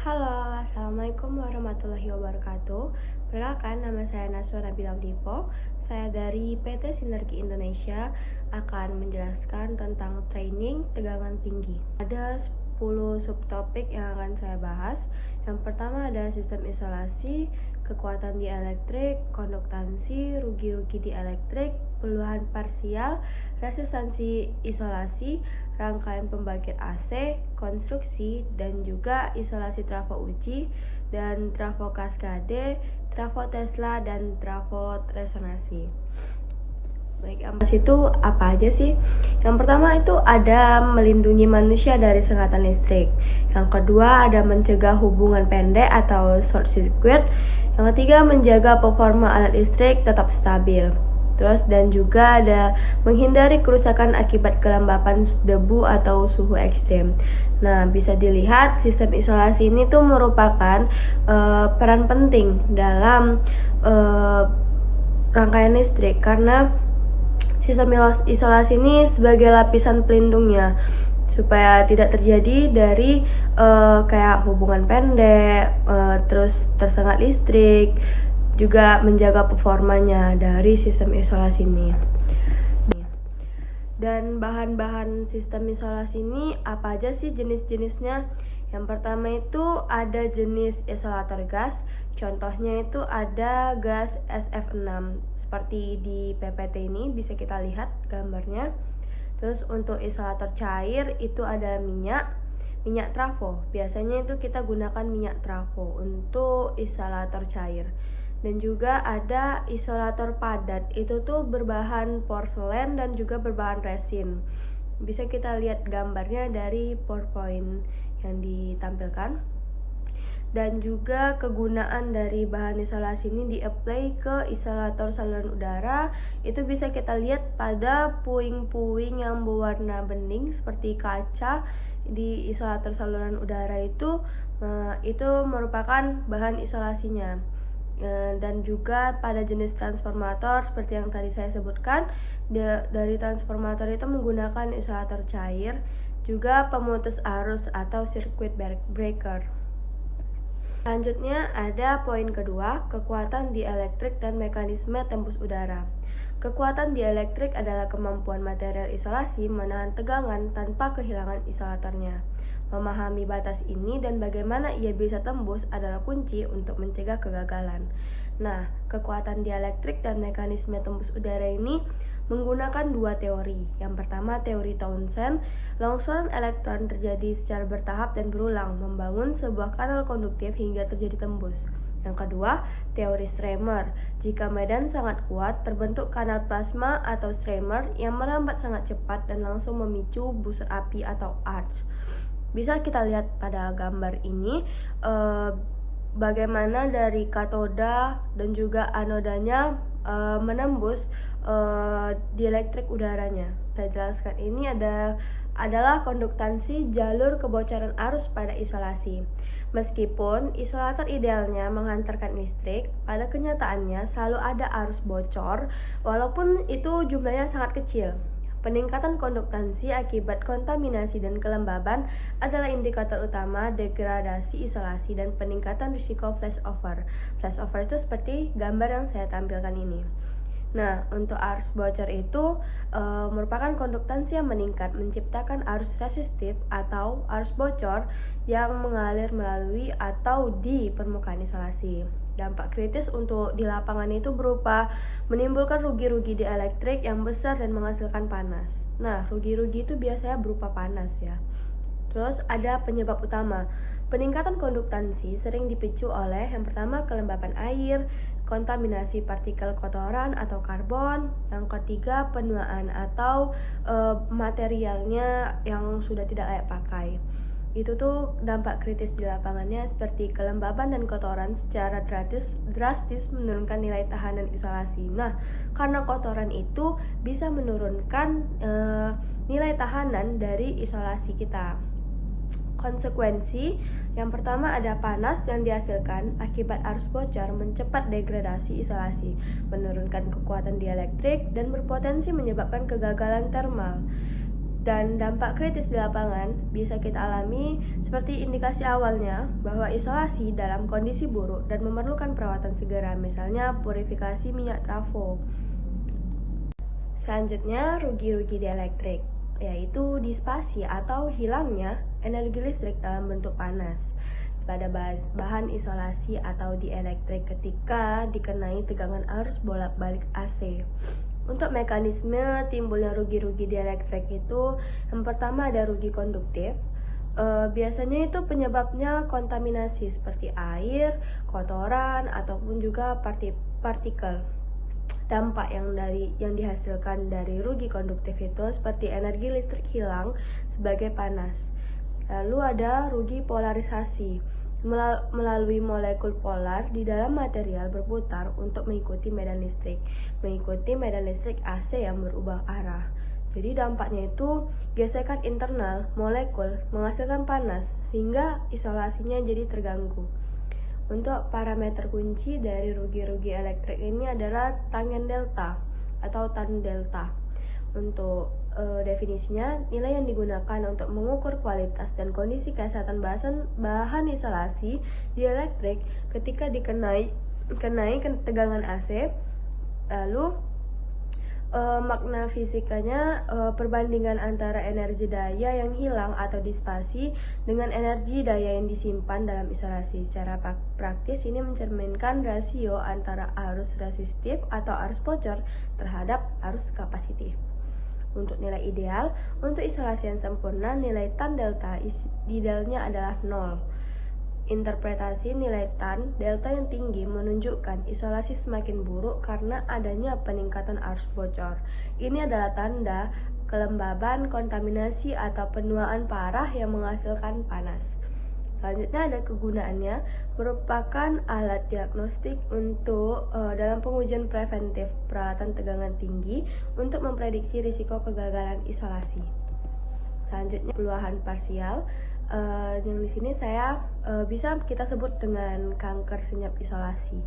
Halo, Assalamualaikum warahmatullahi wabarakatuh. Perkenalkan, nama saya Naswa Nabila Dipo. Saya dari PT Sinergi Indonesia akan menjelaskan tentang training tegangan tinggi. Ada 10 subtopik yang akan saya bahas. Yang pertama ada sistem isolasi, kekuatan dieelektrik, konduktansi, rugi-rugi dieelektrik, peluhan parsial, resistansi isolasi, rangkaian pembangkit AC, konstruksi, dan juga isolasi trafo uji, dan trafo kaskade, trafo Tesla, dan trafo resonansi. Baik, itu apa aja sih? Yang pertama itu ada melindungi manusia dari sengatan listrik. Yang kedua ada mencegah hubungan pendek atau short circuit. Yang ketiga menjaga performa alat listrik tetap stabil. Terus dan juga ada menghindari kerusakan akibat kelembapan debu atau suhu ekstrim. Nah, bisa dilihat sistem isolasi ini tuh merupakan peran penting dalam rangkaian listrik karena sistem isolasi ini sebagai lapisan pelindungnya supaya tidak terjadi dari kayak hubungan pendek, terus tersengat listrik, juga menjaga performanya dari sistem isolasi ini. Dan bahan-bahan sistem isolasi ini apa aja sih jenis-jenisnya? Yang pertama itu ada jenis isolator gas. Contohnya itu ada gas SF6 seperti di PPT ini bisa kita lihat gambarnya. Terus untuk isolator cair itu ada minyak trafo. Biasanya itu kita gunakan minyak trafo untuk isolator cair. Dan juga ada isolator padat, itu tuh berbahan porselen dan juga berbahan resin. Bisa kita lihat gambarnya dari PowerPoint yang ditampilkan. Dan juga kegunaan dari bahan isolasi ini di-apply ke isolator saluran udara. Itu bisa kita lihat pada puing-puing yang berwarna bening seperti kaca di isolator saluran udara itu merupakan bahan isolasinya. Dan juga pada jenis transformator seperti yang tadi saya sebutkan, dari transformator itu menggunakan isolator cair, juga pemutus arus atau circuit breaker. Selanjutnya ada poin kedua, kekuatan dieelektrik dan mekanisme tembus udara. Kekuatan dieelektrik adalah kemampuan material isolasi menahan tegangan tanpa kehilangan isolatornya. Memahami batas ini dan bagaimana ia bisa tembus adalah kunci untuk mencegah kegagalan. Nah, kekuatan dielektrik dan mekanisme tembus udara ini menggunakan dua teori. Yang pertama, teori Townsend, longsoran elektron terjadi secara bertahap dan berulang, membangun sebuah kanal konduktif hingga terjadi tembus. Yang kedua, teori streamer. Jika medan sangat kuat, terbentuk kanal plasma atau streamer yang merambat sangat cepat dan langsung memicu busur api atau arch. Bisa kita lihat pada gambar ini bagaimana dari katoda dan juga anodanya menembus dielektrik udaranya. Saya jelaskan ini adalah konduktansi jalur kebocoran arus pada isolasi. Meskipun isolator idealnya menghantarkan listrik, pada kenyataannya selalu ada arus bocor walaupun itu jumlahnya sangat kecil. Peningkatan konduktansi akibat kontaminasi dan kelembaban adalah indikator utama degradasi isolasi dan peningkatan risiko flashover. Flashover itu seperti gambar yang saya tampilkan ini. Nah, untuk arus bocor itu merupakan konduktansi yang meningkat, menciptakan arus resistif atau arus bocor yang mengalir melalui atau di permukaan isolasi. Dampak kritis untuk di lapangan itu berupa menimbulkan rugi-rugi dieelektrik yang besar dan menghasilkan panas. Nah, rugi-rugi itu biasanya berupa panas ya. Terus ada penyebab utama. Peningkatan konduktansi sering dipicu oleh yang pertama kelembapan air, kontaminasi partikel kotoran atau karbon, yang ketiga penuaan atau materialnya yang sudah tidak layak pakai. Itu tuh dampak kritis di lapangannya seperti kelembaban dan kotoran secara drastis menurunkan nilai tahanan isolasi. Nah, karena kotoran itu bisa menurunkan nilai tahanan dari isolasi kita. Konsekuensi yang pertama ada panas yang dihasilkan akibat arus bocor mencepat degradasi isolasi, menurunkan kekuatan dieelektrik dan berpotensi menyebabkan kegagalan termal. Dan dampak kritis di lapangan bisa kita alami seperti indikasi awalnya bahwa isolasi dalam kondisi buruk dan memerlukan perawatan segera, misalnya purifikasi minyak trafo. Selanjutnya, rugi-rugi di elektrik, yaitu dispasi atau hilangnya energi listrik dalam bentuk panas pada bahan isolasi atau di elektrik ketika dikenai tegangan arus bolak-balik AC. Untuk mekanisme timbulnya rugi-rugi di elektrik itu, yang pertama ada rugi konduktif. Biasanya itu penyebabnya kontaminasi seperti air, kotoran, ataupun juga partikel. Dampak yang dihasilkan dari rugi konduktif itu seperti energi listrik hilang sebagai panas. Lalu ada rugi polarisasi. Melalui molekul polar di dalam material berputar untuk mengikuti medan listrik AC yang berubah arah. Jadi dampaknya itu gesekan internal molekul menghasilkan panas sehingga isolasinya jadi terganggu. Untuk parameter kunci dari rugi-rugi elektrik ini adalah tangen delta atau tan delta. Untuk definisinya, nilai yang digunakan untuk mengukur kualitas dan kondisi kesehatan bahan isolasi di elektrik ketika dikenai tegangan AC. Lalu makna fisikanya perbandingan antara energi daya yang hilang atau dispasi dengan energi daya yang disimpan dalam isolasi. Secara praktis ini mencerminkan rasio antara arus resistif atau arus bocor terhadap arus kapasitif. Untuk nilai ideal, untuk isolasi yang sempurna, nilai tan delta idealnya adalah 0. Interpretasi nilai tan delta yang tinggi menunjukkan isolasi semakin buruk karena adanya peningkatan arus bocor. Ini adalah tanda kelembaban, kontaminasi, atau penuaan parah yang menghasilkan panas. Selanjutnya ada kegunaannya, merupakan alat diagnostik untuk dalam pengujian preventif peralatan tegangan tinggi untuk memprediksi risiko kegagalan isolasi. Selanjutnya peluahan parsial, yang di sini bisa kita sebut dengan kanker senyap isolasi.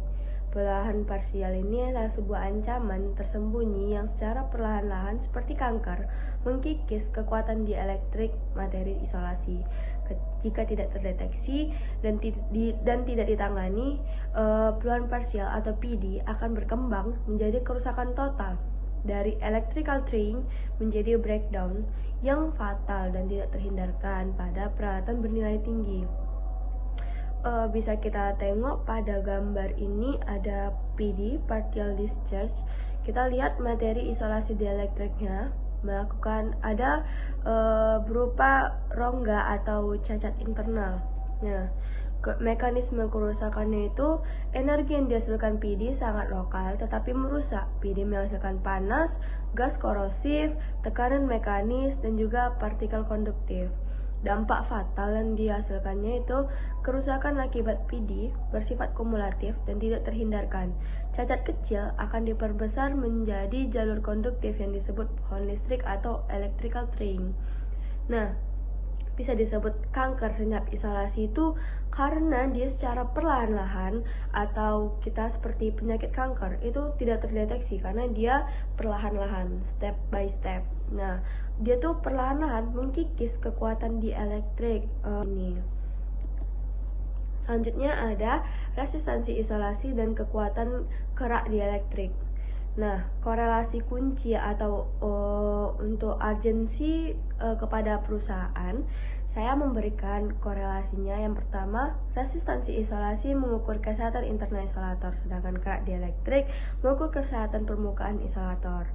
Peluahan parsial ini adalah sebuah ancaman tersembunyi yang secara perlahan-lahan seperti kanker mengkikis kekuatan dielektrik materi isolasi. Jika tidak terdeteksi dan tidak ditangani, peluahan parsial atau PD akan berkembang menjadi kerusakan total dari electrical string menjadi breakdown yang fatal dan tidak terhindarkan pada peralatan bernilai tinggi. Bisa kita tengok pada gambar ini ada PD, partial discharge. Kita lihat materi isolasi dielektriknya ada berupa rongga atau cacat internal. Nah, mekanisme kerusakannya itu energi yang dihasilkan PD sangat lokal tetapi merusak. PD menghasilkan panas, gas korosif, tekanan mekanis, dan juga partikel konduktif. Dampak fatal yang dihasilkannya itu kerusakan akibat PD bersifat kumulatif dan tidak terhindarkan. Cacat kecil akan diperbesar menjadi jalur konduktif yang disebut pohon listrik atau electrical string. Nah, bisa disebut kanker senyap isolasi itu karena dia secara perlahan-lahan, atau kita seperti penyakit kanker itu tidak terdeteksi karena dia perlahan-lahan, step by step. Nah, dia tuh perlahan-lahan mengkikis kekuatan dielektrik ini. Selanjutnya ada resistansi isolasi dan kekuatan kerak dielektrik. Nah, korelasi kunci atau untuk urgensi kepada perusahaan, saya memberikan korelasinya. Yang pertama, resistansi isolasi mengukur kesehatan internal isolator, sedangkan kerak dielektrik mengukur kesehatan permukaan isolator.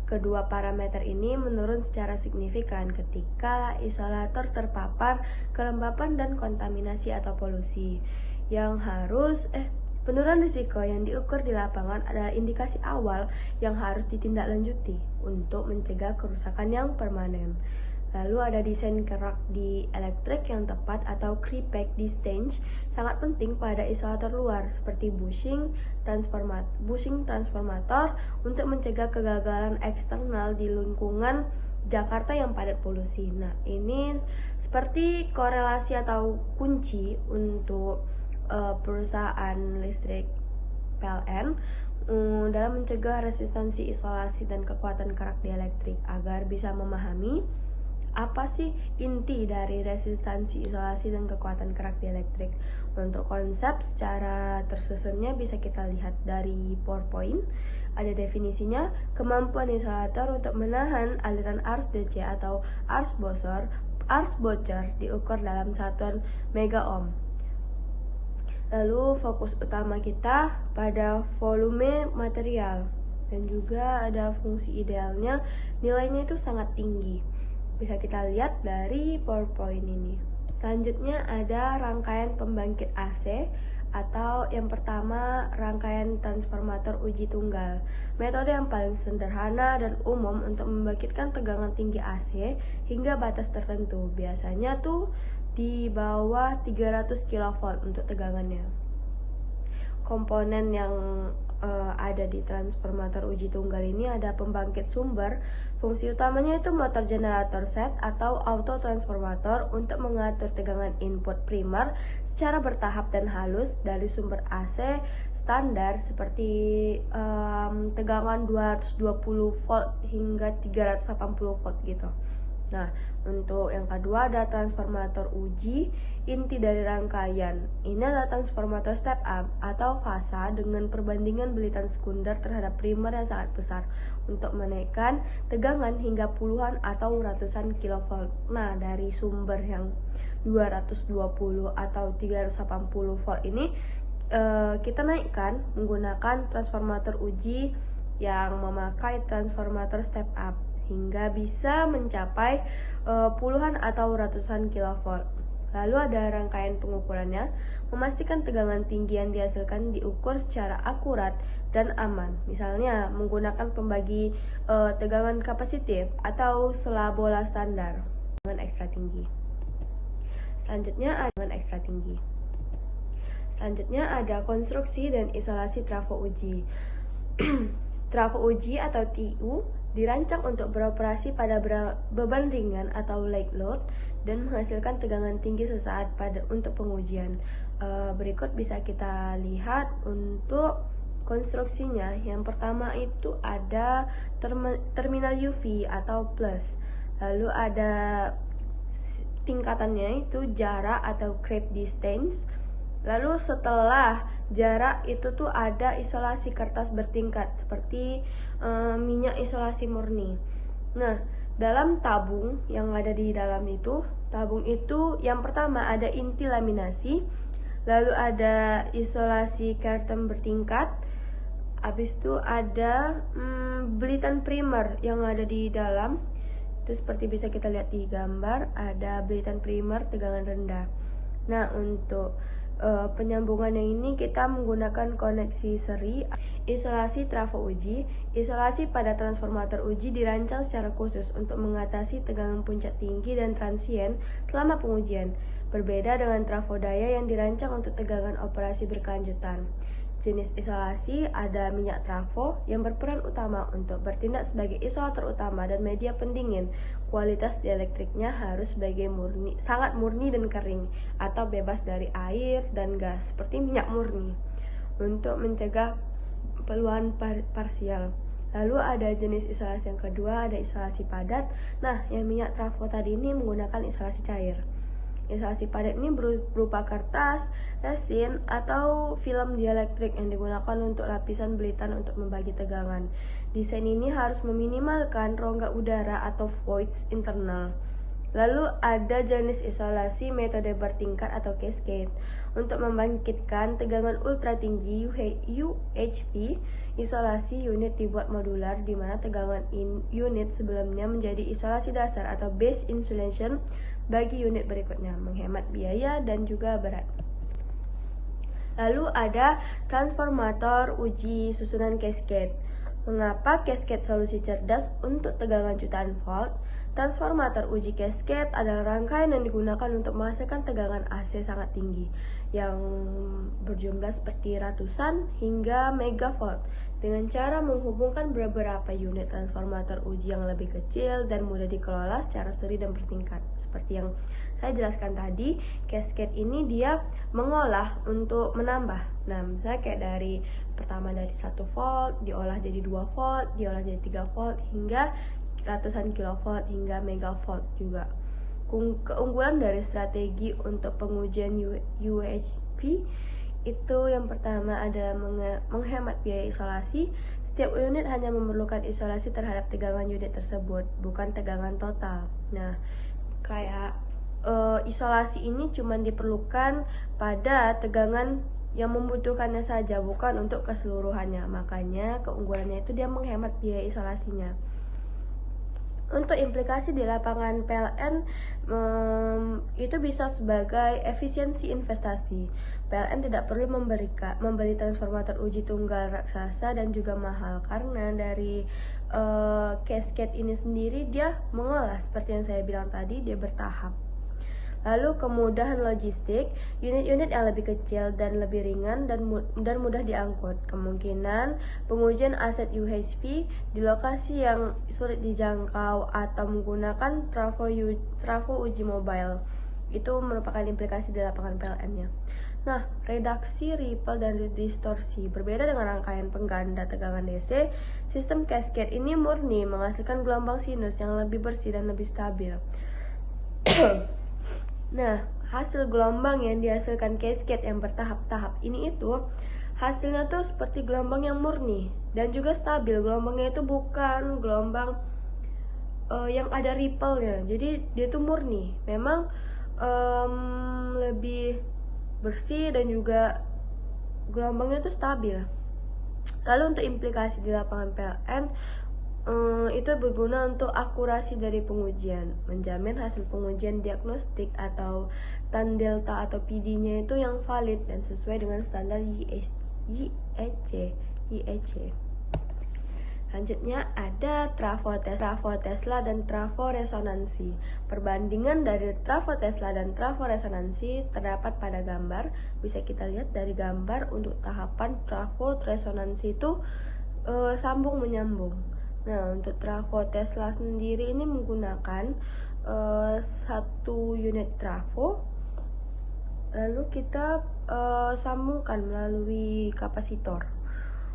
Kedua parameter ini menurun secara signifikan ketika isolator terpapar kelembapan dan kontaminasi atau polusi. Penurunan risiko yang diukur di lapangan adalah indikasi awal yang harus ditindaklanjuti untuk mencegah kerusakan yang permanen. Lalu ada desain kerak di elektrik yang tepat atau Kripak Distange sangat penting pada isolator luar seperti bushing transformator untuk mencegah kegagalan eksternal di lingkungan Jakarta yang padat polusi. Nah, ini seperti korelasi atau kunci untuk perusahaan listrik PLN dalam mencegah resistansi isolasi dan kekuatan kerak dielektrik agar bisa memahami apa sih inti dari resistansi, isolasi, dan kekuatan kerak dieelektrik? Untuk konsep secara tersusunnya bisa kita lihat dari PowerPoint. Ada definisinya, kemampuan isolator untuk menahan aliran arus DC atau arus bocor diukur dalam satuan mega ohm. Lalu fokus utama kita pada volume material, dan juga ada fungsi idealnya, nilainya itu sangat tinggi. Bisa kita lihat dari PowerPoint ini. Selanjutnya ada rangkaian pembangkit AC, atau yang pertama rangkaian transformator uji tunggal. Metode yang paling sederhana dan umum untuk membangkitkan tegangan tinggi AC hingga batas tertentu. Biasanya tuh di bawah 300 kV untuk tegangannya. Komponen yang ada di transformator uji tunggal ini ada pembangkit sumber. Fungsi utamanya itu motor generator set atau auto transformator untuk mengatur tegangan input primer secara bertahap dan halus dari sumber AC standar seperti tegangan 220 volt hingga 380 volt gitu. Nah, untuk yang kedua ada transformator uji. Inti dari rangkaian ini adalah transformator step up atau fasa dengan perbandingan belitan sekunder terhadap primer yang sangat besar untuk menaikkan tegangan hingga puluhan atau ratusan kilovolt. Nah, dari sumber yang 220 atau 380 volt ini kita naikkan menggunakan transformator uji yang memakai transformator step up hingga bisa mencapai puluhan atau ratusan kilovolt. Lalu ada rangkaian pengukurannya, memastikan tegangan tinggi yang dihasilkan diukur secara akurat dan aman. Misalnya menggunakan pembagi tegangan kapasitif atau sela bola standar dengan ekstra tinggi. Selanjutnya ada konstruksi dan isolasi trafo uji. Trafo uji atau TU dirancang untuk beroperasi pada beban ringan atau light load dan menghasilkan tegangan tinggi sesaat untuk pengujian. Berikut bisa kita lihat untuk konstruksinya. Yang pertama itu ada terminal UV atau plus. Lalu ada tingkatannya itu jarak atau creep distance. Lalu setelah jarak itu tuh ada isolasi kertas bertingkat seperti minyak isolasi murni. Nah, dalam tabung yang ada di dalam itu, tabung itu yang pertama ada inti laminasi, lalu ada isolasi curtain bertingkat, habis itu ada belitan primer yang ada di dalam. Itu seperti bisa kita lihat di gambar, ada belitan primer tegangan rendah. Nah, untuk penyambungannya ini kita menggunakan koneksi seri. Isolasi trafo uji. Isolasi pada transformator uji dirancang secara khusus untuk mengatasi tegangan puncak tinggi dan transien selama pengujian. Berbeda dengan trafo daya yang dirancang untuk tegangan operasi berkelanjutan. Jenis isolasi ada minyak trafo yang berperan utama untuk bertindak sebagai isolator utama dan media pendingin. Kualitas dieлекtriknya harus sangat murni dan kering atau bebas dari air dan gas seperti minyak murni untuk mencegah peluhan parsial. Lalu ada jenis isolasi yang kedua, ada isolasi padat. Nah, yang minyak trafo tadi ini menggunakan isolasi cair. Isolasi padat ini berupa kertas, resin, atau film dielektrik yang digunakan untuk lapisan belitan untuk membagi tegangan. Desain ini harus meminimalkan rongga udara atau voids internal. Lalu ada jenis isolasi metode bertingkat atau cascade. Untuk membangkitkan tegangan ultra tinggi UHV, isolasi unit dibuat modular di mana tegangan unit sebelumnya menjadi isolasi dasar atau base insulation bagi unit berikutnya, menghemat biaya dan juga berat. Lalu ada transformator uji susunan cascade. Mengapa cascade solusi cerdas untuk tegangan jutaan volt? Transformator uji cascade adalah rangkaian yang digunakan untuk menghasilkan tegangan AC sangat tinggi yang berjumlah seperti ratusan hingga megavolt dengan cara menghubungkan beberapa unit transformator uji yang lebih kecil dan mudah dikelola secara seri dan bertingkat. Seperti yang saya jelaskan tadi, cascade ini dia mengolah untuk menambah. Nah, misalnya kayak pertama dari 1 volt, diolah jadi 2 volt, diolah jadi 3 volt, hingga ratusan kilovolt hingga megavolt juga. Keunggulan dari strategi untuk pengujian UHV itu yang pertama adalah menghemat biaya isolasi. Setiap unit hanya memerlukan isolasi terhadap tegangan unit tersebut, bukan tegangan total. Nah, kayak isolasi ini cuma diperlukan pada tegangan yang membutuhkannya saja, bukan untuk keseluruhannya. Makanya keunggulannya itu dia menghemat biaya isolasinya. Untuk implikasi di lapangan PLN itu bisa sebagai efisiensi investasi. PLN tidak perlu membeli transformator uji tunggal raksasa dan juga mahal, karena dari cascade ini sendiri dia mengolah seperti yang saya bilang tadi, dia bertahap. Lalu kemudahan logistik, unit-unit yang lebih kecil dan lebih ringan dan mudah diangkut. Kemungkinan pengujian aset UHV di lokasi yang sulit dijangkau atau menggunakan trafo uji mobile. Itu merupakan implikasi di lapangan PLN-nya. Nah, redaksi, ripple, dan distorsi. Berbeda dengan rangkaian pengganda tegangan DC, sistem cascade ini murni menghasilkan gelombang sinus yang lebih bersih dan lebih stabil. Nah, hasil gelombang yang dihasilkan cascade yang bertahap-tahap ini itu hasilnya tuh seperti gelombang yang murni dan juga stabil. Gelombangnya itu bukan gelombang yang ada ripple-nya. Jadi dia tuh murni. Memang lebih bersih dan juga gelombangnya tuh stabil. Lalu untuk implikasi di lapangan PLN, itu berguna untuk akurasi dari pengujian, menjamin hasil pengujian diagnostik atau tan delta atau PD-nya itu yang valid dan sesuai dengan standar IEC. Selanjutnya ada trafo Tesla dan trafo resonansi. Perbandingan dari trafo Tesla dan trafo resonansi terdapat pada gambar. Bisa kita lihat dari gambar untuk tahapan trafo resonansi itu sambung menyambung. Nah, untuk trafo Tesla sendiri ini menggunakan satu unit trafo, lalu kita sambungkan melalui kapasitor.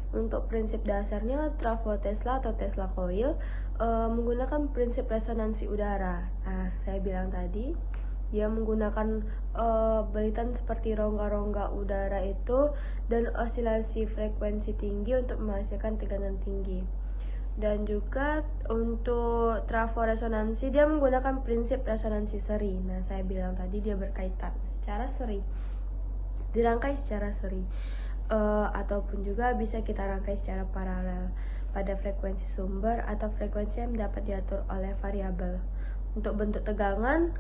Untuk prinsip dasarnya trafo Tesla atau Tesla coil menggunakan prinsip resonansi udara. Nah, saya bilang tadi dia menggunakan belitan seperti rongga-rongga udara itu dan osilasi frekuensi tinggi untuk menghasilkan tegangan tinggi. Dan juga untuk trafo resonansi dia menggunakan prinsip resonansi seri. Nah, saya bilang tadi dia berkaitan secara seri, dirangkai secara seri, ataupun juga bisa kita rangkai secara paralel pada frekuensi sumber atau frekuensi yang dapat diatur oleh variabel. Untuk bentuk tegangan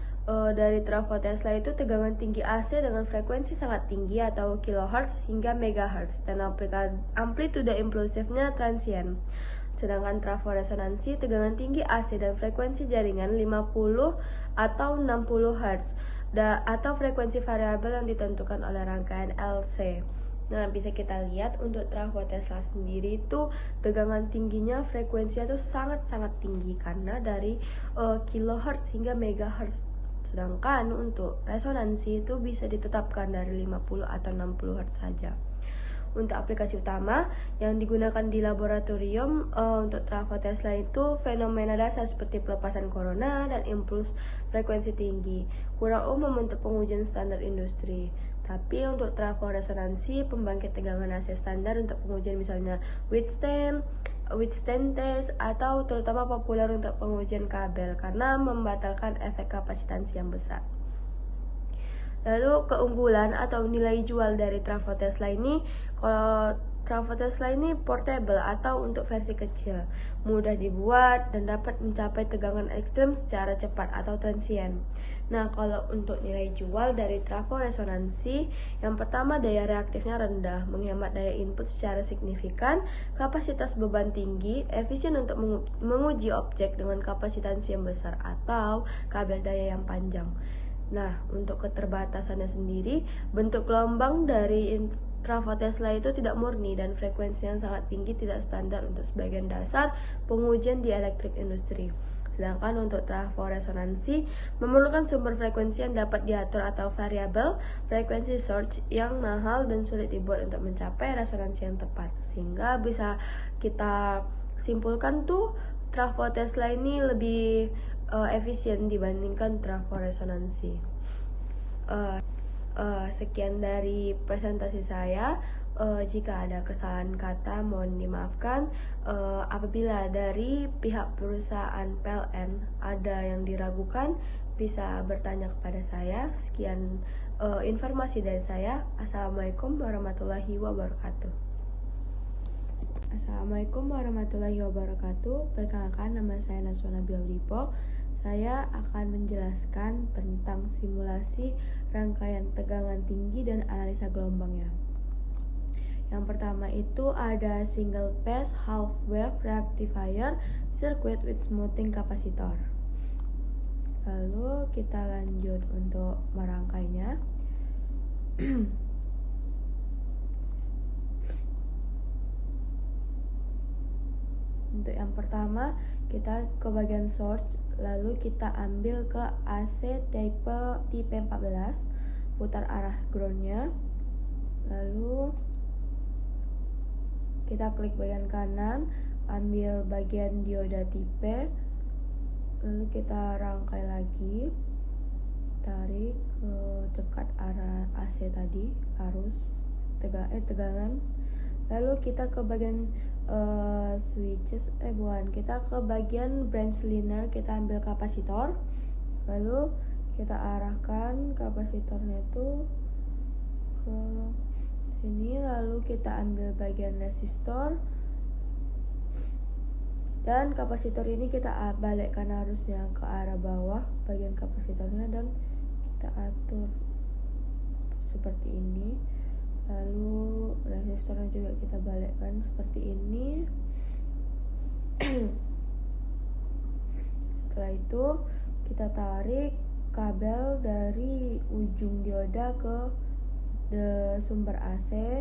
dari trafo Tesla itu tegangan tinggi AC dengan frekuensi sangat tinggi atau kilohertz hingga megahertz dan amplitude impulsifnya transien. Sedangkan trafo resonansi tegangan tinggi AC dan frekuensi jaringan 50 atau 60 Hz atau frekuensi variabel yang ditentukan oleh rangkaian LC. Nah, bisa kita lihat untuk trafo Tesla sendiri itu tegangan tingginya frekuensinya itu sangat-sangat tinggi karena dari kilohertz hingga megahertz. Sedangkan untuk resonansi itu bisa ditetapkan dari 50 atau 60 Hz saja. Untuk aplikasi utama yang digunakan di laboratorium untuk trafo Tesla itu fenomena dasar seperti pelepasan corona dan impuls frekuensi tinggi. Kurang umum untuk pengujian standar industri. Tapi untuk trafo resonansi, pembangkit tegangan AC standar untuk pengujian misalnya withstand test atau terutama populer untuk pengujian kabel karena membatalkan efek kapasitansi yang besar. Lalu keunggulan atau nilai jual dari trafo Tesla ini, kalau trafo Tesla ini portable atau untuk versi kecil, mudah dibuat dan dapat mencapai tegangan ekstrim secara cepat atau transien. Nah, kalau untuk nilai jual dari trafo resonansi, yang pertama daya reaktifnya rendah, menghemat daya input secara signifikan, kapasitas beban tinggi, efisien untuk menguji objek dengan kapasitansi yang besar atau kabel daya yang panjang. Nah, untuk keterbatasannya sendiri, bentuk gelombang dari trafo Tesla itu tidak murni dan frekuensi yang sangat tinggi tidak standar untuk sebagian dasar pengujian di elektrik industri. Sedangkan untuk trafo resonansi memerlukan sumber frekuensi yang dapat diatur atau variabel frekuensi surge yang mahal dan sulit dibuat untuk mencapai resonansi yang tepat. Sehingga bisa kita simpulkan tuh trafo Tesla ini lebih efisien dibandingkan trafo resonansi. Sekian dari presentasi saya. Jika ada kesalahan kata mohon dimaafkan. Apabila dari pihak perusahaan PLN ada yang diragukan, bisa bertanya kepada saya. Sekian informasi dari saya. Assalamualaikum warahmatullahi wabarakatuh. Assalamualaikum warahmatullahi wabarakatuh. Perkenalkan, nama saya Naswa Nabila Lipo. Saya akan menjelaskan tentang simulasi rangkaian tegangan tinggi dan analisa gelombangnya. Yang pertama itu ada single phase half wave rectifier circuit with smoothing capacitor. Lalu kita lanjut untuk merangkainya. Untuk yang pertama, kita ke bagian source, lalu kita ambil ke AC tipe TP14, putar arah groundnya, lalu kita klik bagian kanan, ambil bagian dioda tipe, lalu kita rangkai lagi, tarik ke dekat arah AC tadi, arus tegangan. Lalu kita ke bagian switches, kita ke bagian branch linear, kita ambil kapasitor, lalu kita arahkan kapasitornya itu ke sini, lalu kita ambil bagian resistor, dan kapasitor ini kita balikkan arusnya ke arah bawah bagian kapasitornya, dan kita atur seperti ini. Lalu resistornya juga kita balikkan seperti ini. Setelah itu kita tarik kabel dari ujung dioda ke sumber AC,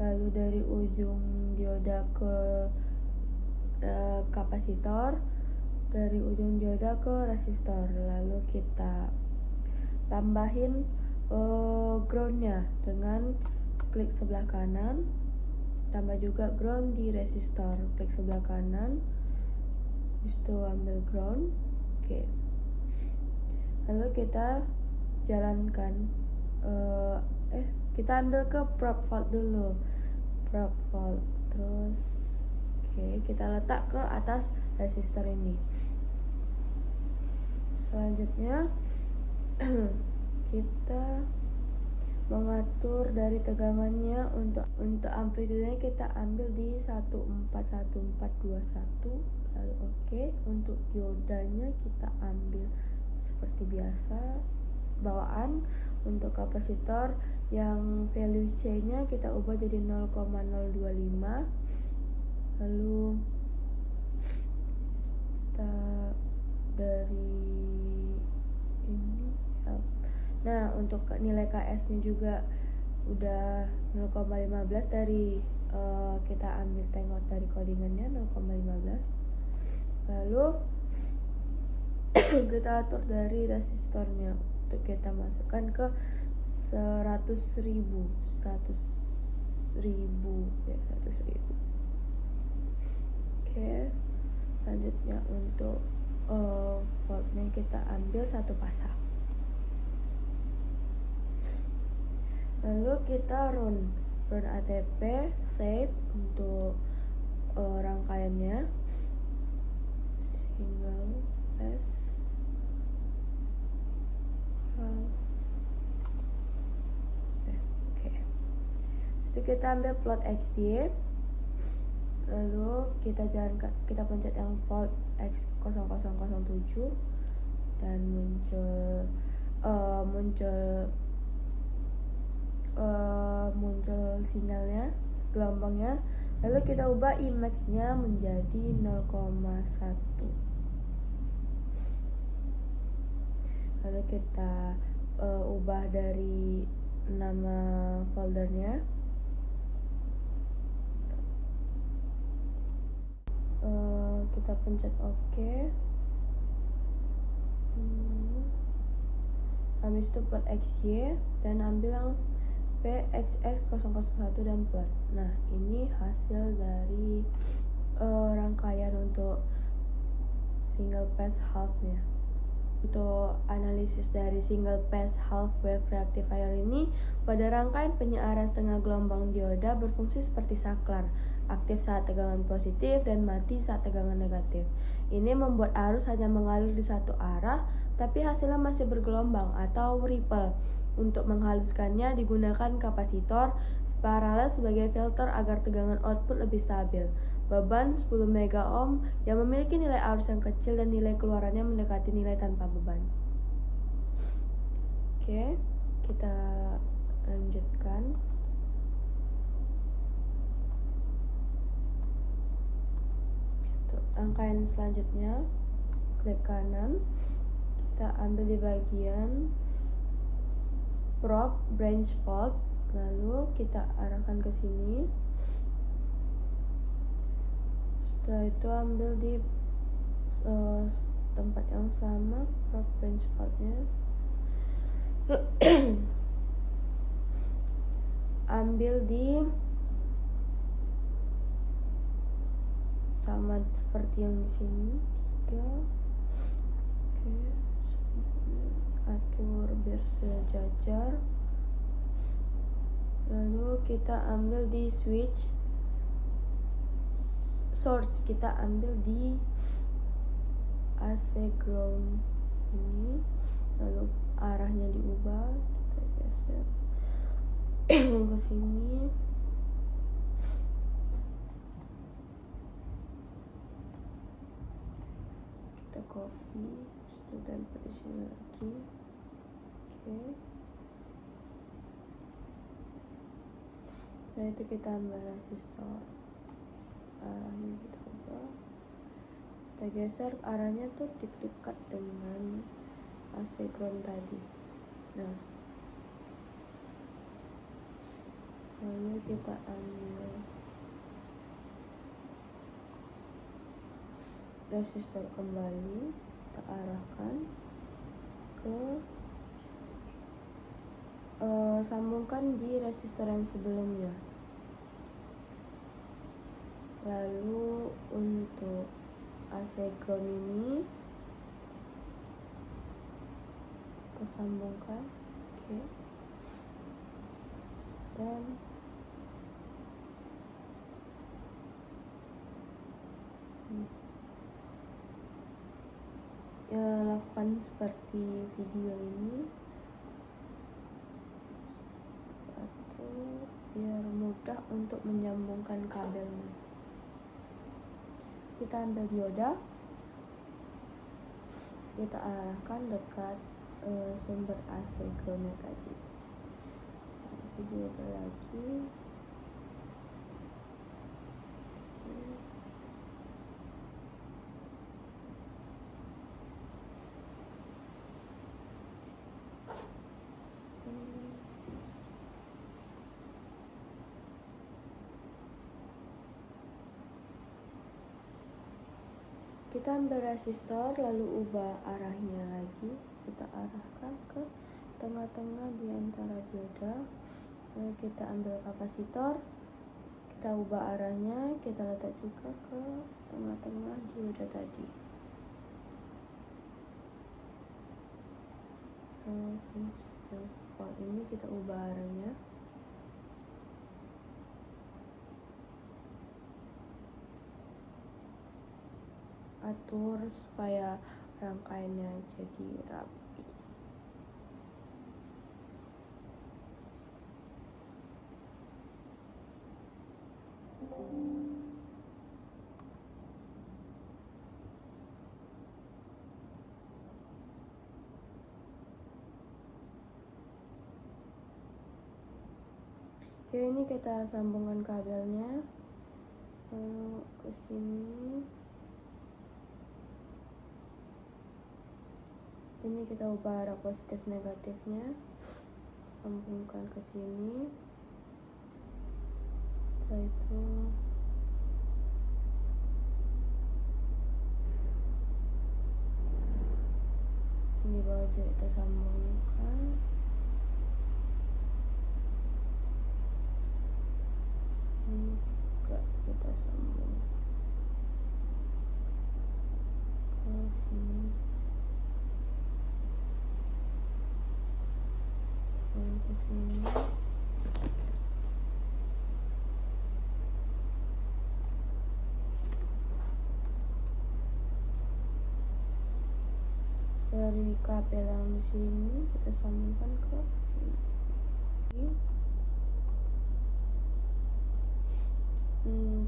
lalu dari ujung dioda ke kapasitor, dari ujung dioda ke resistor, lalu kita tambahin groundnya dengan klik sebelah kanan, tambah juga ground di resistor, klik sebelah kanan, habis itu ambil ground. Oke. Lalu kita jalankan, kita ambil ke probe fault dulu, probe fault, terus kita letak ke atas resistor ini. Selanjutnya kita mengatur dari tegangannya. Untuk amplitudenya kita ambil di 141421, lalu untuk diodanya kita ambil seperti biasa bawaan. Untuk kapasitor yang value C nya kita ubah jadi 0,025, lalu kita dari ini. Nah, untuk nilai KS nya juga udah 0,15 dari kita ambil tengok dari codingannya 0,15. Lalu kita atur dari resistornya untuk kita masukkan ke 100.000 ya, 100.000. Selanjutnya untuk voltnya kita ambil satu pasang. Lalu kita run ATP, save untuk rangkaiannya, single phase Terus kita ambil plot XY, lalu kita jalankan, kita pencet yang volt X0007 dan muncul sinyalnya, gelombangnya. Lalu kita ubah Imax nya menjadi 0,1. Lalu kita ubah dari nama foldernya, kita pencet OK. Habis itu plot XY dan ambil yang VXS001 dan plot. Nah, ini hasil dari rangkaian untuk single phase half-nya. Untuk analisis dari single phase half wave rectifier ini, pada rangkaian penyiaran setengah gelombang dioda berfungsi seperti saklar, aktif saat tegangan positif dan mati saat tegangan negatif. Ini membuat arus hanya mengalir di satu arah, tapi hasilnya masih bergelombang atau ripple. Untuk menghaluskannya digunakan kapasitor paralel sebagai filter agar tegangan output lebih stabil. Beban 10 mega ohm yang memiliki nilai arus yang kecil dan nilai keluarannya mendekati nilai tanpa beban. Oke, kita lanjutkan. Rangkaian selanjutnya, klik kanan, kita ambil di bagian probe branch fault, lalu kita arahkan ke sini. Setelah itu ambil di tempat yang sama probe branch fault-nya. Ambil di sama seperti yang di sini 3. Oke, atur biar sejajar. Lalu kita ambil di switch source, kita ambil di AC ground ini, lalu arahnya diubah, kita geser ke sini. Kita copy, terus tempel di sini lagi. Oke. Nah, itu kita ambil resistor, arahnya kita ubah, kita geser arahnya tuh dekat dengan AC ground tadi. Nah, lalu kita ambil resistor kembali, kita arahkan ke sambungkan di resistor yang sebelumnya. Lalu untuk AC ground ini kita sambungkan, oke. Dan ya, lakukan seperti video ini biar mudah untuk menyambungkan kabelnya. Kita ambil dioda, kita arahkan dekat sumber AC ground tadi. Nah, dioda lagi. Kita ambil resistor, lalu ubah arahnya lagi, kita arahkan ke tengah-tengah di antara dioda. Lalu kita ambil kapasitor, kita ubah arahnya, kita letak juga ke tengah-tengah dioda tadi. Kalau ini kita ubah arahnya. Atur supaya rangkaiannya jadi rapi. Oke, ini kita sambungkan kabelnya ke sini. Ini kita ubah arah positif negatifnya, sambungkan ke sini. Setelah itu ini bawah juga kita sambungkan. Ini juga kita sambung. sini, ke sini. Dari kabel yang di sini kita sambungkan ke sini.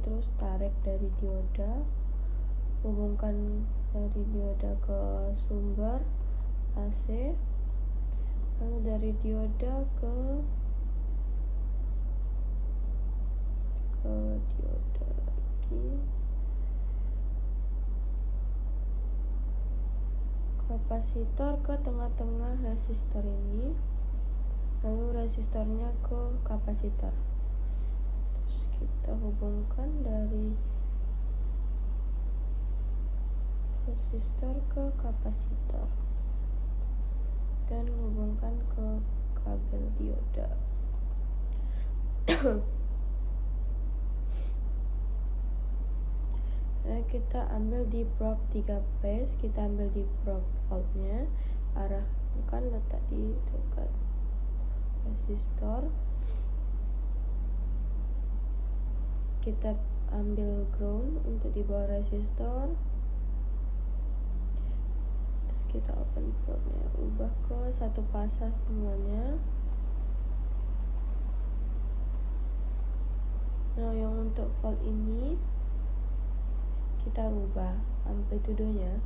Terus tarik dari dioda, hubungkan dari dioda ke sumber AC, lalu dari dioda ke dioda lagi, kapasitor ke tengah-tengah resistor ini, lalu resistornya ke kapasitor. Terus kita hubungkan dari resistor ke kapasitor dan hubungkan ke kabel dioda. Nah, kita ambil di probe 3 phase, kita ambil di probe voltnya, arahkan letak di dekat resistor. Kita ambil ground untuk di bawah resistor. Terus kita open probe-nya, ubah ke satu fasa semuanya. Nah, yang untuk volt ini kita rubah amplitudenya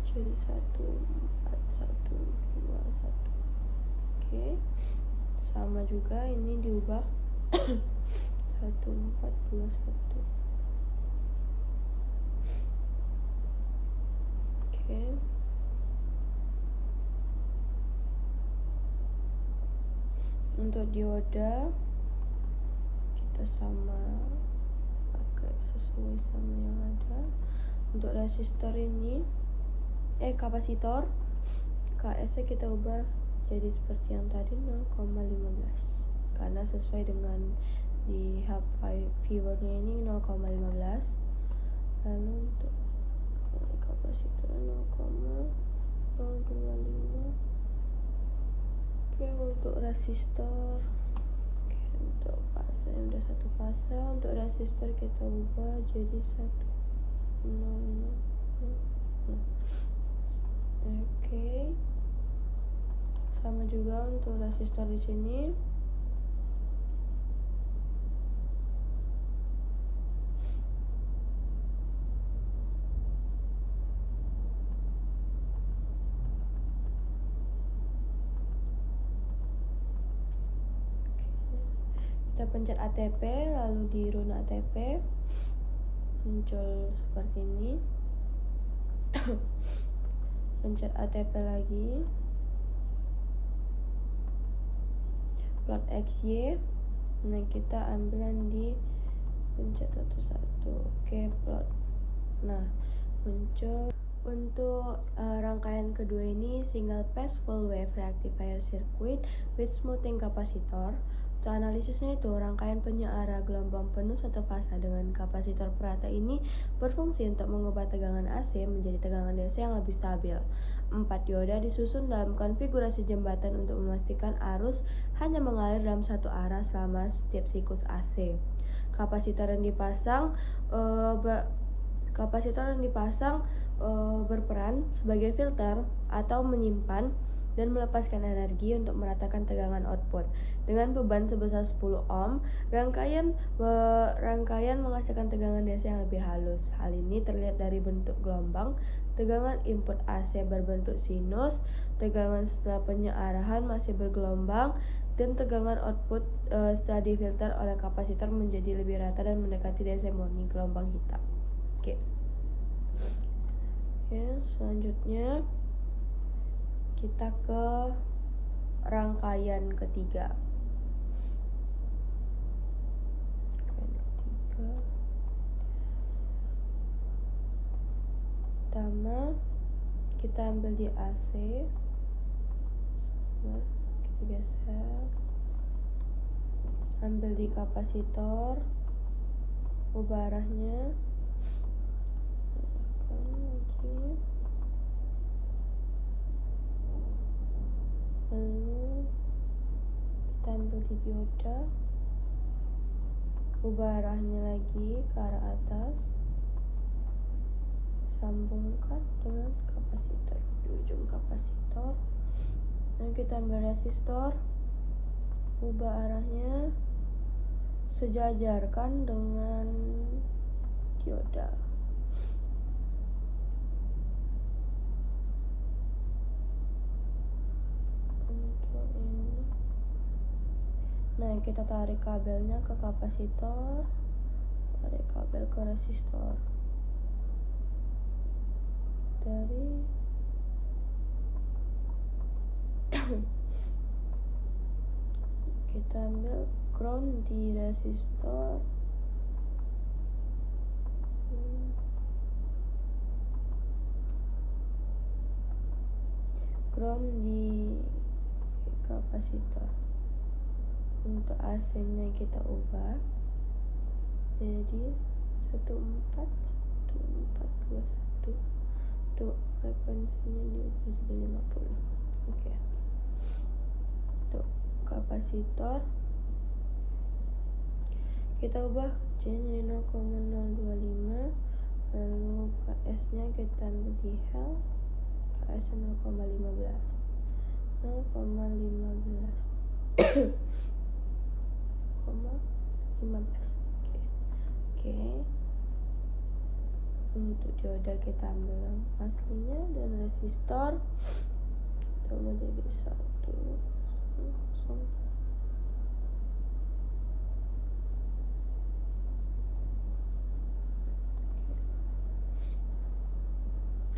jadi 14121. Oke, sama juga ini diubah 1421. Oke, untuk dioda kita sama pakai sesuai sama yang ada. Untuk resistor ini kapasitor KS nya kita ubah jadi seperti yang tadi 0,15 karena sesuai dengan di hub viewernya ini 0,15. lalu untuk kapasitor 0,025. Oke, untuk resistor, untuk fase udah satu fase, untuk resistor kita ubah jadi 1,0. Oke, sama juga untuk resistor di sini. Kita pencet ATP, lalu di run ATP muncul seperti ini. Pencet ATP lagi, plot XY. Nah, kita ambil yang di pencet satu-satu. Oke, plot. Nah, muncul. Untuk rangkaian kedua ini single phase full wave rectifier circuit with smoothing capacitor. Untuk analisisnya itu, rangkaian penyeara gelombang penuh satu fasa dengan kapasitor perata ini berfungsi untuk mengubah tegangan AC menjadi tegangan DC yang lebih stabil. 4 dioda disusun dalam konfigurasi jembatan untuk memastikan arus hanya mengalir dalam satu arah selama setiap siklus AC. Kapasitor yang dipasang berperan sebagai filter atau menyimpan dan melepaskan energi untuk meratakan tegangan output. Dengan beban sebesar 10 ohm, rangkaian menghasilkan tegangan DC yang lebih halus. Hal ini terlihat dari bentuk gelombang, tegangan input AC berbentuk sinus, tegangan setelah penyearahan masih bergelombang, dan tegangan output setelah difilter oleh kapasitor menjadi lebih rata dan mendekati DC murni gelombang hitam. Oke, selanjutnya kita ke rangkaian ketiga. Pertama, kita ambil di AC. Kita geser. Ambil di kapasitor, ubah arahnya. lagi, lalu kita ambil di dioda, ubah arahnya lagi ke arah atas, sambungkan dengan kapasitor di ujung kapasitor. Nah, kita ambil resistor, ubah arahnya, sejajarkan dengan dioda. Untuk ini, nah kita tarik kabelnya ke kapasitor, tarik kabel ke resistor. Dari kita ambil ground di resistor, ground di kapasitor. Untuk AC nya kita ubah jadi 1421. Untuk frekuensinya diubah jadi 50. Oke. Untuk kapasitor kita ubah C-nya 0,025, lalu KS-nya kita ambil di hel, KS-nya 0,15. Oke. Untuk dioda kita ambil yang aslinya dan resistor coba jadi 1,0.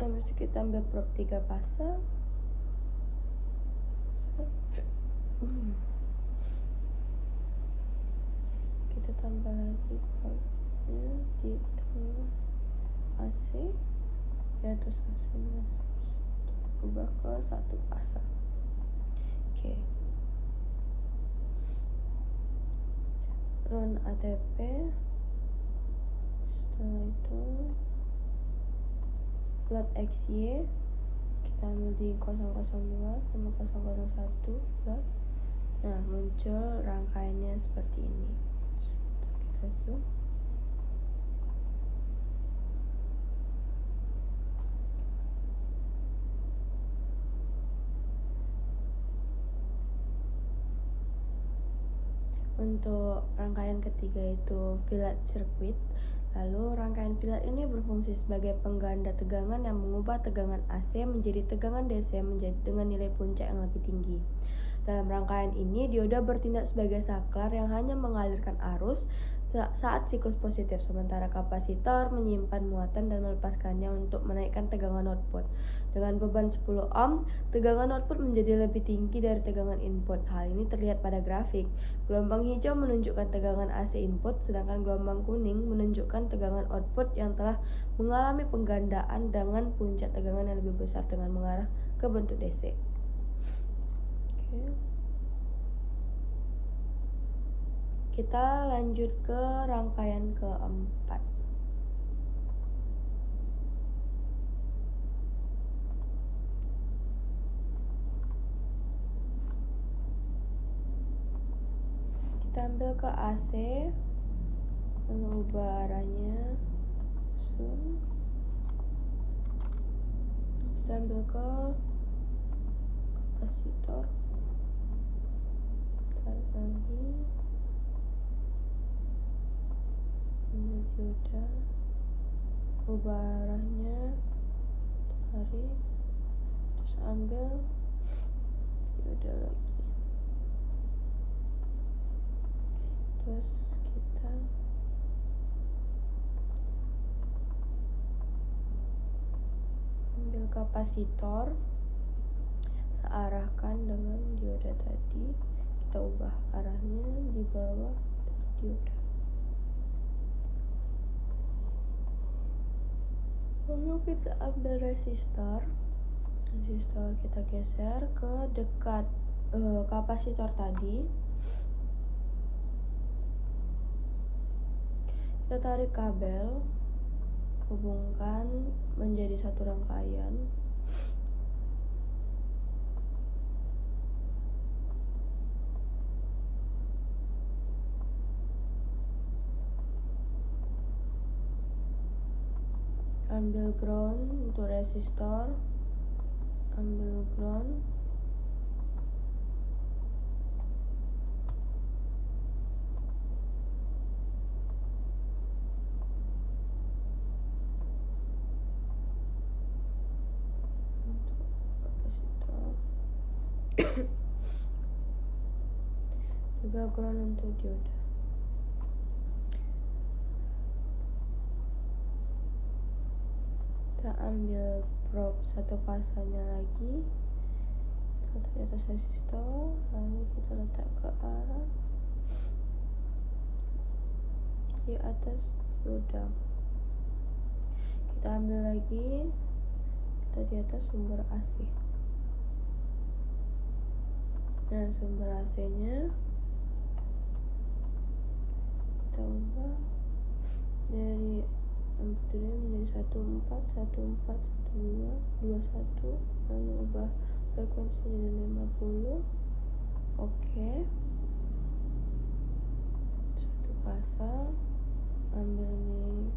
Habis itu kita ambil prob 3 pasang. Kita tambah lagi probnya di tengah AC, yaitu AC-nya ubah ke 1 pasang. Oke. Run ATP. Setelah itu plot XY kita ambil di 002 sama 001 plot. Nah, muncul rangkaiannya seperti ini. Kita zoom. Untuk rangkaian ketiga itu filat circuit. Lalu rangkaian filat ini berfungsi sebagai pengganda tegangan yang mengubah tegangan AC menjadi tegangan DC dengan nilai puncak yang lebih tinggi. Dalam rangkaian ini, dioda bertindak sebagai saklar yang hanya mengalirkan arus saat siklus positif, sementara kapasitor menyimpan muatan dan melepaskannya untuk menaikkan tegangan output. Dengan beban 10 ohm, tegangan output menjadi lebih tinggi dari tegangan input. Hal ini terlihat pada grafik. Gelombang hijau menunjukkan tegangan AC input, sedangkan gelombang kuning menunjukkan tegangan output yang telah mengalami penggandaan dengan puncak tegangan yang lebih besar dengan mengarah ke bentuk DC. Kita lanjut ke rangkaian keempat. Kita ambil ke AC, lalu ubah arahnya, zoom. Kita ambil ke kapasitor, tarik lagi, ambil dioda, ubah arahnya, tarik, terus ambil dioda lagi, terus kita ambil kapasitor, searahkan dengan dioda tadi. Kita ubah arahnya di bawah dioda. Lalu kita ambil resistor kita geser ke dekat kapasitor tadi. Kita tarik kabel hubungkan menjadi satu rangkaian. Ambil ground untuk resistor, ambil ground, untuk kapasitor, juga ground untuk dioda. Kita ambil probe satu pasanya lagi, kita letak di atas resistor, lalu kita letak ke arah di atas dioda. Kita ambil lagi, kita di atas sumber AC. Nah, sumber AC nya kita ubah dari amplitude menjadi 14, 14, 12, 21, lalu ubah frekuensi jadi 50. Oke. Satu pasang, ambil nih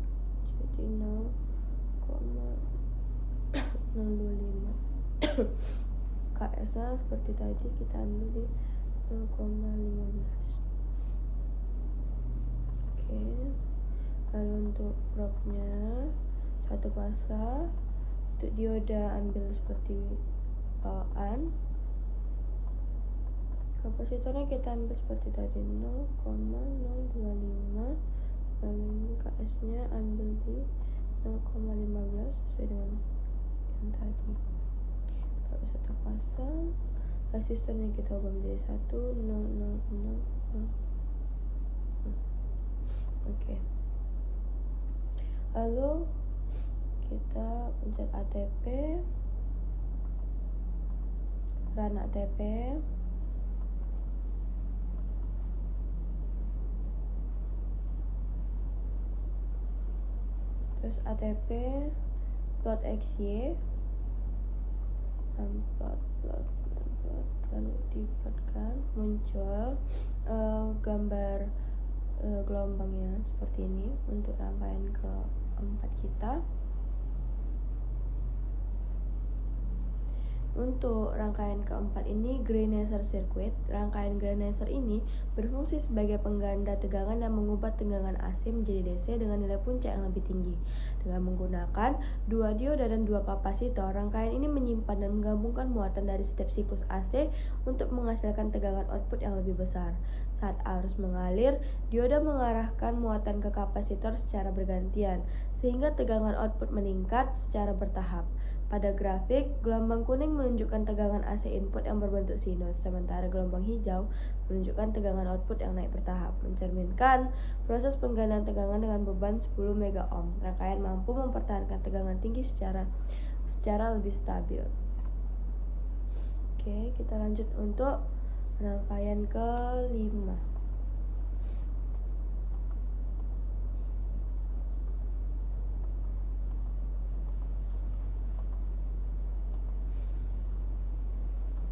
jadi 0,025. KS nya seperti tadi kita ambil di 0,15. Oke. Lalu untuk probe-nya satu pasang, untuk dioda ambil seperti bawaan, kapasitornya kita ambil seperti tadi 0,025, lalu ini KS nya ambil di 0,15 sesuai dengan yang tadi. Kalau satu pasang, resistornya kita ubah menjadi 1,000. Oke. Lalu kita pencet ATP, run ATP, terus ATP plot XY, plot, lalu diplotkan, muncul gambar gelombangnya seperti ini untuk rangkaian keempat kita. Untuk rangkaian keempat ini Greenizer Circuit. Rangkaian Greenizer ini berfungsi sebagai pengganda tegangan dan mengubah tegangan AC menjadi DC dengan nilai puncak yang lebih tinggi. Dengan menggunakan 2 dioda dan 2 kapasitor, rangkaian ini menyimpan dan menggabungkan muatan dari setiap siklus AC untuk menghasilkan tegangan output yang lebih besar. Saat arus mengalir, dioda mengarahkan muatan ke kapasitor secara bergantian, sehingga tegangan output meningkat secara bertahap. Pada grafik, gelombang kuning menunjukkan tegangan AC input yang berbentuk sinus, sementara gelombang hijau menunjukkan tegangan output yang naik bertahap, mencerminkan proses penggandaan tegangan dengan beban 10 megaohm. Rangkaian mampu mempertahankan tegangan tinggi secara lebih stabil. Oke, kita lanjut untuk rangkaian kelima.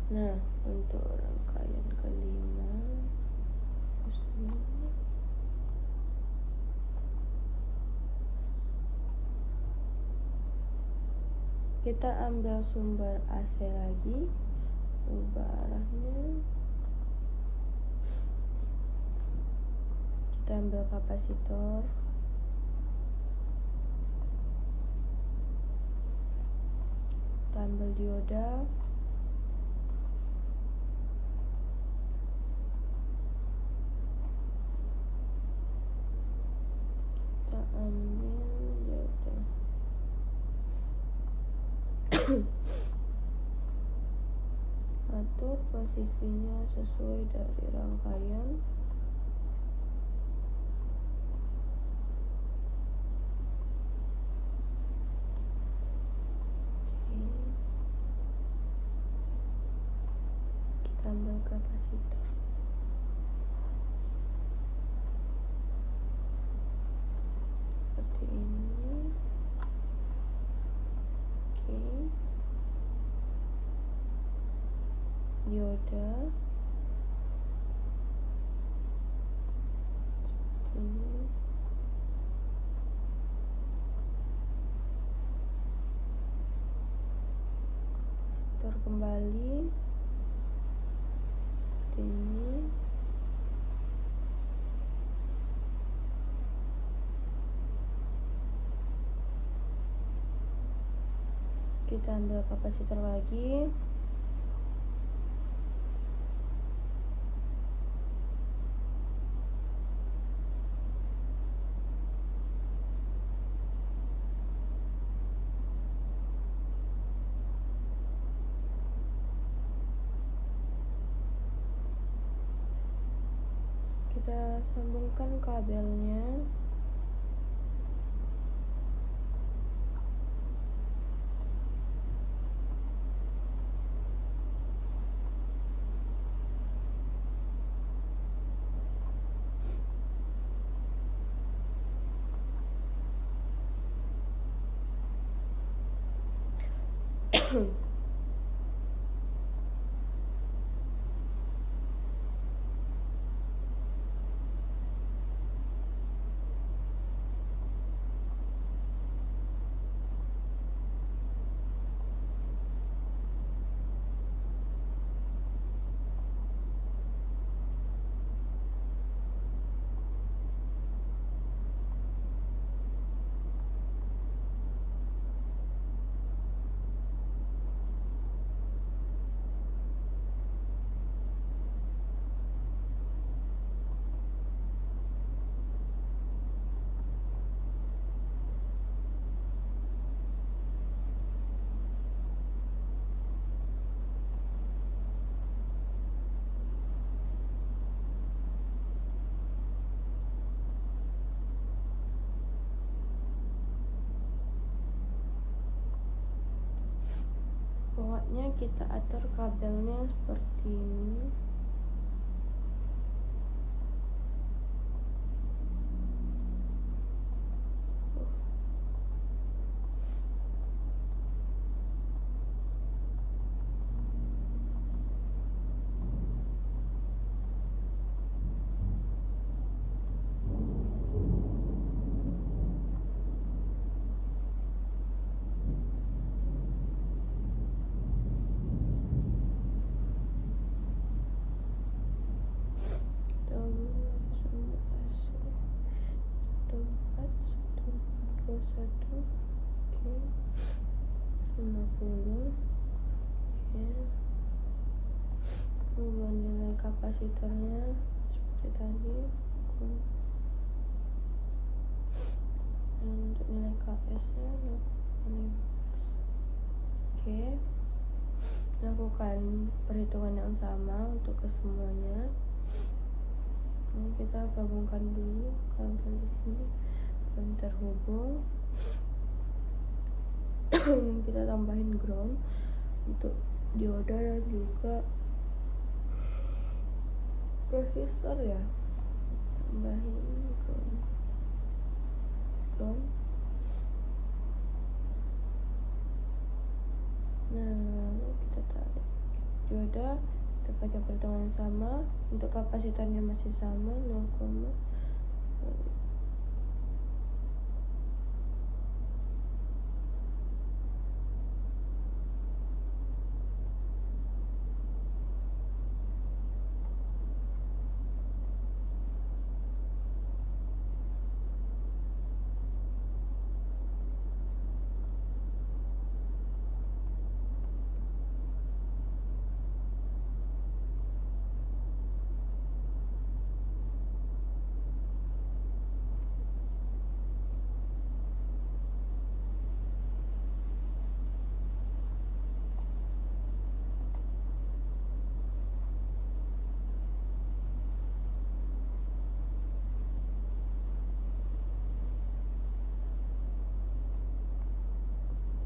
Nah, untuk rangkaian kelima, kita ambil sumber AC lagi, ubah arahnya, kita ambil kapasitor, kita ambil dioda, ambil dioda. Atur posisinya sesuai dari rangkaian. Kita ambil kapasitor. Seperti ini. dioda ini. Kapasitor kembali seperti ini. Kita ambil kapasitor lagi. Kita sambungkan kabelnya. Pokoknya kita atur kabelnya seperti ini. Satu, oke, 50, ya. Ubah nilai kapasitornya seperti tadi. Dan untuk nilai KS nya 0,15. Oke, lakukan perhitungan yang sama untuk kesemuanya. Ini kita gabungkan dulu kabel di sini belum terhubung. Kita tambahin ground untuk dioda dan juga resistor ya. Tambahin ground. Nah, lalu kita tarik dioda. Kita pakai perhitungan yang sama. Untuk kapasitornya masih sama 0,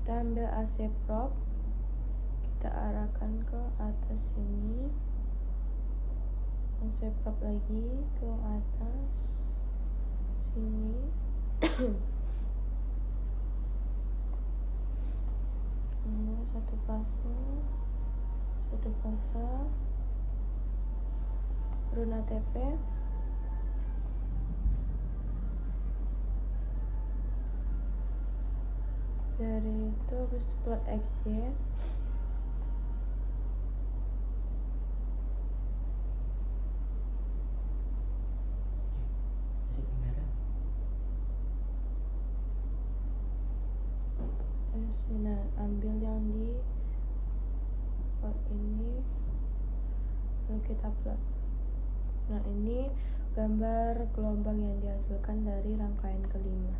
kita ambil AC probe, kita arahkan ke atas sini. AC probe lagi ke atas sini. Satu pasang run ATP. Dari itu habis plot XY. Nah, ambil yang di plot ini, lalu kita plot. Nah, ini gambar gelombang yang dihasilkan dari rangkaian kelima.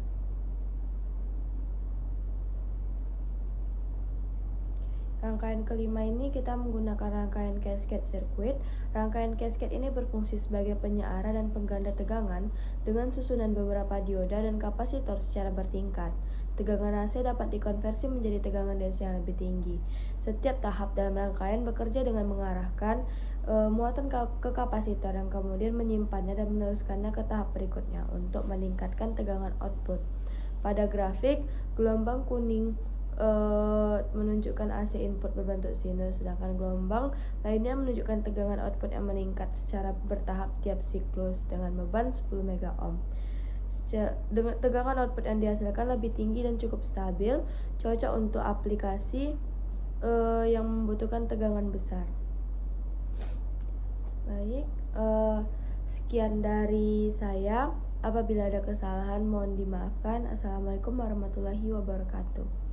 Rangkaian kelima ini kita menggunakan rangkaian cascade circuit. Rangkaian cascade ini berfungsi sebagai penyeara dan pengganda tegangan dengan susunan beberapa dioda dan kapasitor secara bertingkat. Tegangan AC dapat dikonversi menjadi tegangan DC yang lebih tinggi. Setiap tahap dalam rangkaian bekerja dengan mengarahkan muatan ke kapasitor yang kemudian menyimpannya dan meneruskannya ke tahap berikutnya untuk meningkatkan tegangan output. Pada grafik, gelombang kuning menunjukkan AC input berbentuk sinus, sedangkan gelombang lainnya menunjukkan tegangan output yang meningkat secara bertahap tiap siklus dengan beban 10 MΩ. Tegangan output yang dihasilkan lebih tinggi dan cukup stabil, cocok untuk aplikasi yang membutuhkan tegangan besar. Baik, sekian dari saya. Apabila ada kesalahan mohon dimaafkan. Assalamualaikum warahmatullahi wabarakatuh.